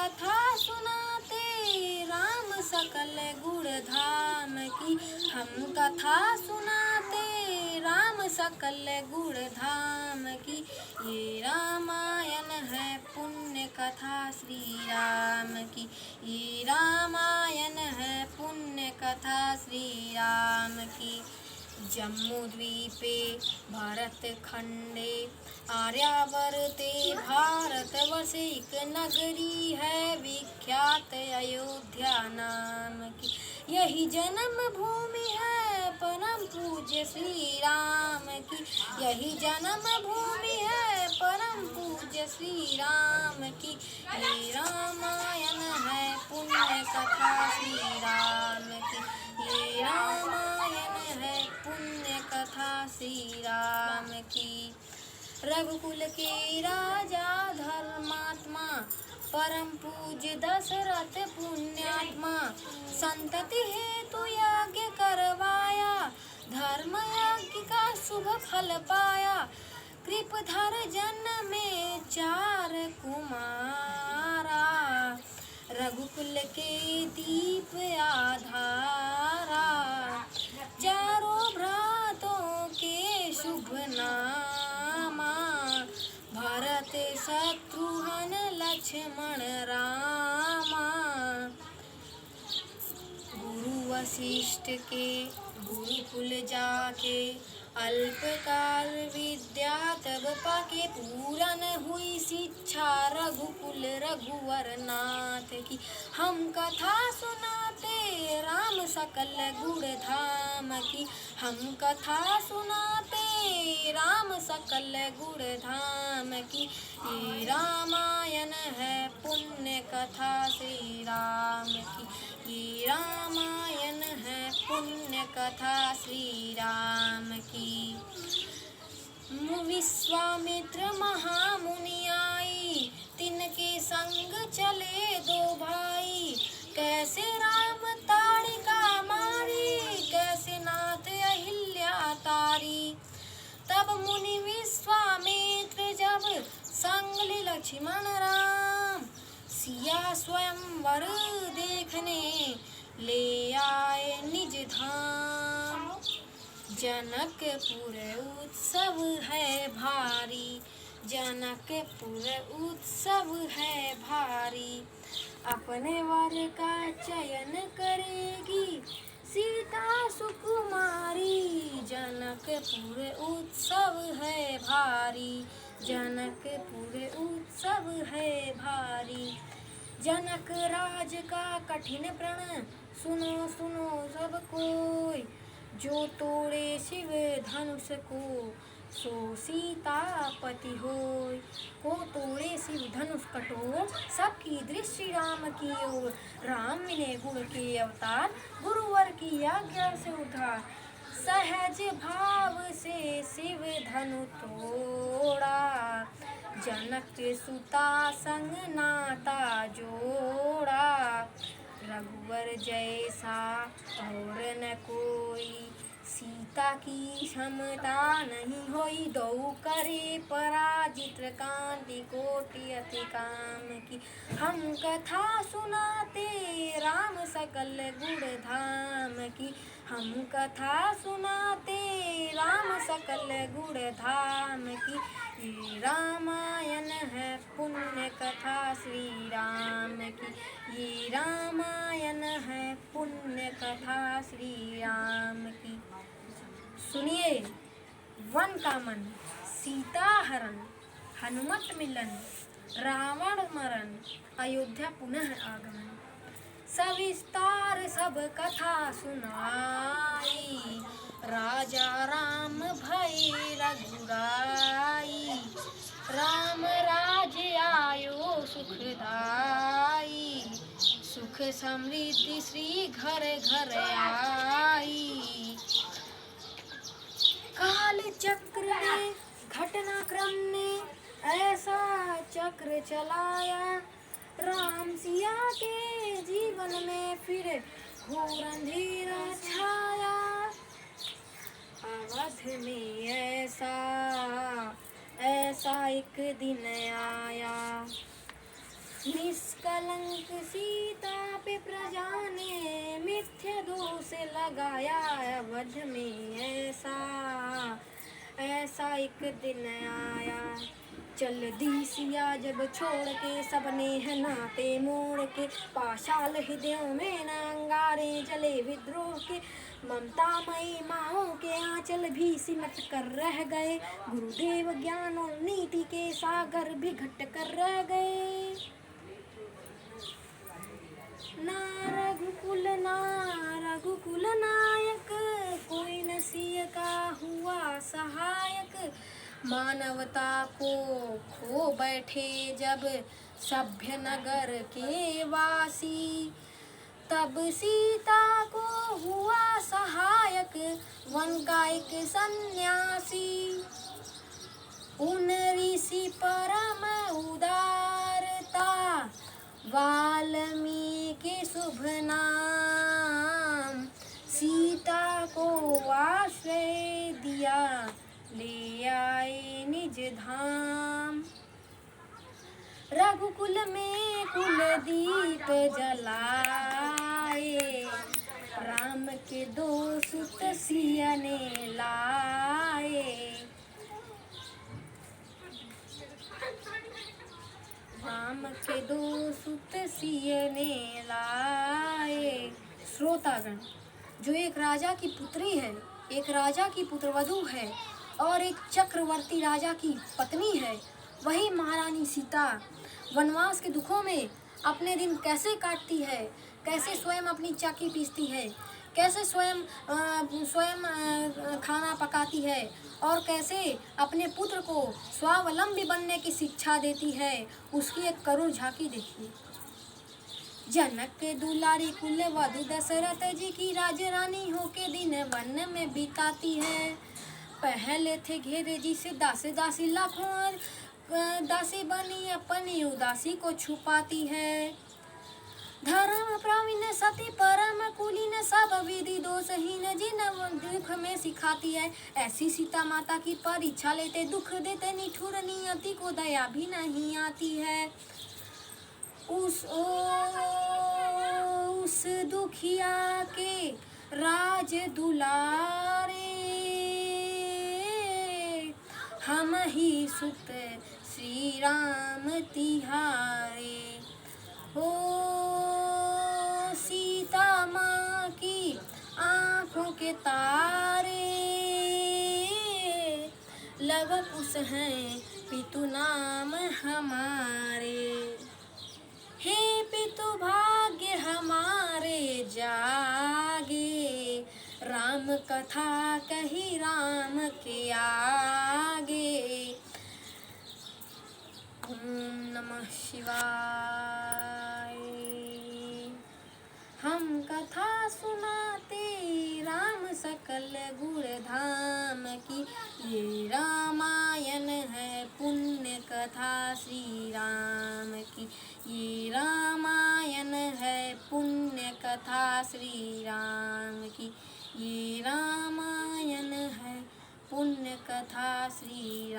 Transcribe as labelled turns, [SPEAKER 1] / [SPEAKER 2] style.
[SPEAKER 1] कथा सुनाते राम सकल गुण धाम की। हम कथा सुनाते राम सकल गुण धाम की। ये रामायण है पुण्य कथा श्री राम की। ये रामायण है पुण्य कथा श्री राम की। जम्मू द्वीपे भरत खंडे आर्यावर्ते भारतवर्ष एक नगरी है विख्यात अयोध्या नाम की। यही जन्म भूमि है परम पूज्य श्री राम की। यही जन्म भूमि है परम पूज्य श्री राम की। ये रामायण है पुण्य कथा श्री राम की। ये रामायण है पुण्य कथा श्री राम की। रघुकुल के राजा धर्मात्मा परम पूज्य दशरथ पुण्यात्मा। संतति हेतु यज्ञ करवाया धर्म यज्ञ का शुभ फल पाया। कृपधर जन्म में 4 कुमारा रघुकुल के दीप आधारा। चारों भ्रातों के शुभ नामा भरत शत्रुघ्न लक्ष्मण रामा। गुरु वशिष्ठ के गुरुकुल जाके अल्पकाल विद्या तब पाके। पूरन हुई शिक्षा रघुकुल रघुवर नाथ की। हम कथा सुनाते राम सकल गुण धाम की। हम कथा सुनाते राम सकल गुण धाम की। ये रामायण है पुण्य कथा श्री राम की। ये रामायण है पुण्य कथा श्री राम की। विश्वामित्र महामुनि आई तिनके संग चले 2 भाई। कैसे राम ताड़िका मारी कैसे नाथ अहिल्या तारी। तब मुनि विश्वामित्र जब संग ले लक्ष्मण राम। सिया स्वयंवर देखने ले आए निज धाम। जनकपुर उत्सव है भारी जनकपुर उत्सव है भारी। अपने वर का चयन करेगी सीता सुकुमारी। जनकपुर उत्सव है भारी जनकपुर उत्सव है भारी। जनक राज का कठिन प्रण सुनो सुनो सब कोई। जो तोड़े शिव धनुष को सो सीतापति होय। को तोड़े शिव धनुष कठोर सबकी दृष्टि राम की ओर। राम मिले गुण के अवतार गुरुवर की आज्ञा से उद्धार। सहज भाव से शिव धनु तोड़ा जनक सुता संग नाता जोड़ा। रघुवर जैसा और न कोई सीता की क्षमता नहीं होई। 2 करे पराजित कांति कोटि अति काम की। हम कथा सुनाते राम सकल गुण धाम की। हम कथा सुनाते राम सकल गुण धाम की। ये रामायण है पुण्य कथा श्री राम की। ये रामायण है पुण्य कथा श्री राम की। सुनिए वन का मन सीता हरण हनुमत मिलन रावण मरण अयोध्या पुनः आगमन। सविस्तार सब कथा सुनाई राजा राम भई रघुराई। राम राज्य आयो सुखदाई सुख समृद्धि श्री घर घर आई। काल चक्र ने घटनाक्रम ने ऐसा चक्र चलाया। राम सिया के जीवन में फिर घोर अंधेरा छाया। अवध में ऐसा एक दिन आया। कलंक सीता पे प्रजा ने मिथ्या दोष लगाया। अवध में ऐसा एक दिन आया, चल दी सिया जब छोड़ के, सबने है नाते मोड़ के। पाशाल हृदयों में न अंगारे जले विद्रोह के, ममतामयी माओं के आंचल भी सिमट कर रह गए। गुरुदेव ज्ञान और नीति के सागर भी घट कर रह गए। ना रघुकुल नायक, कोई न सिय का हुआ सहायक। मानवता को खो बैठे जब सभ्य नगर के वासी, तब सीता को हुआ सहायक वन का एक सन्यासी। उन ऋषि परम उदारता, वाल्मीकि शुभ नाम। सीता को आश्रय दिया, ले आए निज धाम। रघुकुल में कुलदीप जलाए, राम के 2 सुत सिया ने लाए। राम के 2 सुत सिया ने लाए। श्रोतागण, जो एक राजा की पुत्री है, एक राजा की पुत्रवधू है और एक चक्रवर्ती राजा की पत्नी है, वही महारानी सीता वनवास के दुखों में अपने दिन कैसे काटती है, कैसे स्वयं अपनी चाकी पीसती है, कैसे स्वयं खाना पकाती है और कैसे अपने पुत्र को स्वावलंबी बनने की शिक्षा देती है, उसकी एक करुण झांकी देखिए। जनक के दुलारी कुल वधु दशरथ जी की राजरानी होके दिन वन में बिताती है। पहले थे घेरे जी से दासी दासी, लाखों दासी बनी अपनी उदासी को छुपाती है। धर्म प्रवीण सती परम कुलीन, सब विधि दोषहीन जिन दुख में सिखाती है। ऐसी सीता माता की परीक्षा लेते, दुख देते निठुर नियति को दया भी नहीं आती है। उस दुखिया के राज दुलारे, हम ही सुत श्री राम तिहारे। हो सीता माँ की आँखों के तारे, लव कुश हैं पितु नाम हमारे। हे पितु भाग्य हमारे जागे, राम कथा कही राम के आगे। ओम नमः शिवाय। हम कथा सुनाते राम सकल गुण धाम की, ये रामायण है पुण्य कथा श्री राम की। ये रामायण है पुण्य कथा श्री राम की। ये रामायण है पुण्य कथा श्री